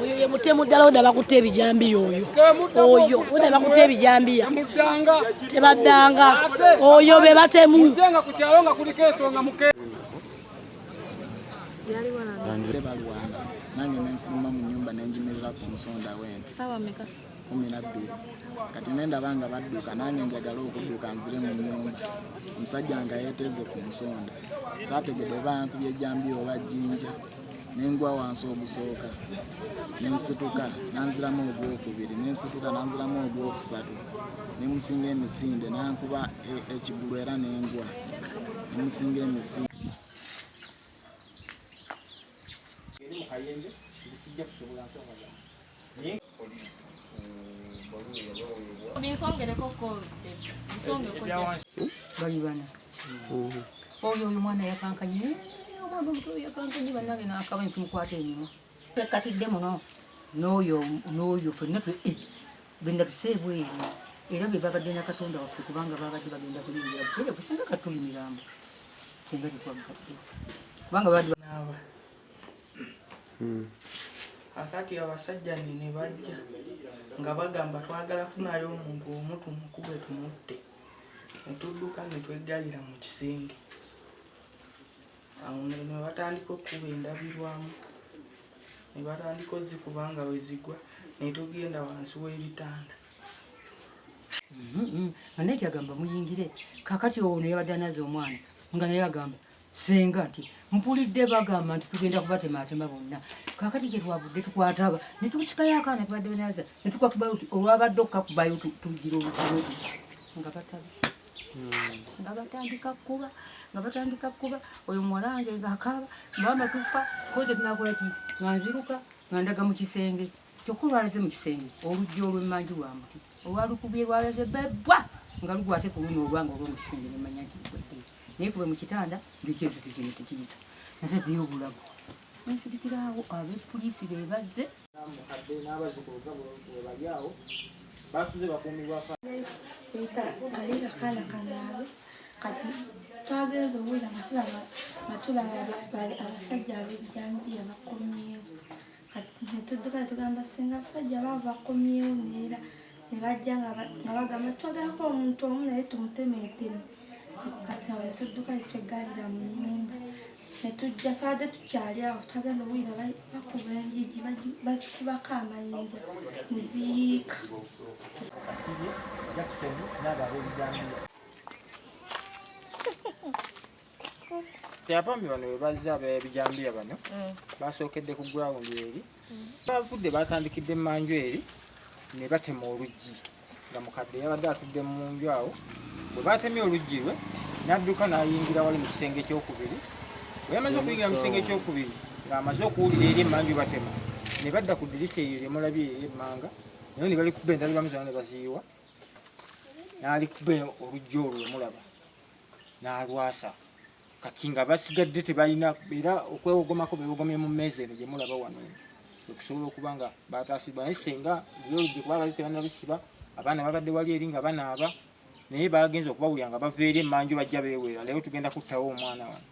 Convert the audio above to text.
Oyo ye mutemu ddala oda bakutte ebijambiya oyo oda bakutte ebijambiya tebaddanga oyo be batemu nange nenfuluma mu nnyumba nenjimirira ku nsonda wenti 12 kati nendaba nga badduka nange njagala okudduka nzire mu nnyumba omusajja nga yeeteze ku nsonda saategedde oba yankubye ejjambiya oba jjinja nengwa wansi ogusooka nensituka nanziramu ogwokubiri nensituka nanziramu ogwokusatu nemusinga emisinde nankuba ekigulu era nengwa nemusinga emisinde oyo omwana yakankanye yakankanye bannange nakaba ntumukwata enyuma tekatidde muno n'oyo fenna genda tuseebweru era bye babadde na Katonda waffe kubanga babadde bagenda kulingira butereevu singa katuli mirambo singa tetwaggadde kubanga babadde naaba akati abasajja ne bajja nga bagamba twagala funayo omuntu omu tumukube tumutte netudduka netweggalira mu kisenge awo ne batandika okuba endabirwamu ne batandika ozikubanga wezigwa netugenda wansi w'ebitanda naye kyagamba muyingire kakati owo neyabadde anaze omwana nga naye agamba senga nti mpulidde bagamba nti tugenda kubatematema bonna kakati kyetwavudde tukwataba netukikayo akaana kibadde benaza netukakubayo ti olwabadde okukakubayo tugira olukubo nga batandika kuba oyo muwalange ngaakaaba mubamba tufa koze tunakola ki nganziruka ngandaga mu kisenge kyokka olwalaze mu kisenge oluggi olw'emmanju lwamuti olwalukubye lwalaze bebwa nga lugwate ku luno olwanga olw'omukisenge nemanya nti lugwadde naye kuba mu kitanda ng'ekyeziti kino tekiyita nazaddeyo obulago nensirikiraawo abepoliisi bebazze mukadde n'abazzukulu bali awo basuze bakuumibwa kalira kaana kanaabe kati twagenza owulira nga tulaba abasajja ab'ebijambiya bakomyewo kati netudduka netugamba singa abasajja baava bakomyewo neera ne bajja nga bagamba twagalako omuntu omu naye tumutemeeteme kati awo netudduka netweggalira mu nnyumba netujja twadde tukyali awo twagenza owulira bakuba enjigi bazikubako amayinja neziyiika Abami bano bwe bazze ab'ebijambiya bano basookedde ku ground eri bavudde batandikidde emmanju eri ne batema oluggi nga mukadde yabadde atudde mu nju awo bwe batemye oluggi lwe n'adduka n'ayingira wali mu kisenge ekyokubiri bwe yamaze okuyingira mu kisenge ekyokubiri ng'amaze okuwulira eri emmanju batema ne badda ku ddirisa eryo lye mulabye emmanga naye ne balikuba endabiramu zonna ne baziyiwa n'alikuba oluggi olwo lwe mulaba n'alwasa kati nga basigadde tebalina era okwewogomako bewogomye mu mmeeza eno gye mulaba wano okusobola okuba nga bataasibwa naye senga oluggi kuba baali tebanabisiba abaana babadde wali eri nga banaaba naye bagenza okubawulira nga bava eri emmanju bajja beeweera leero tugenda kuttawo omwana wano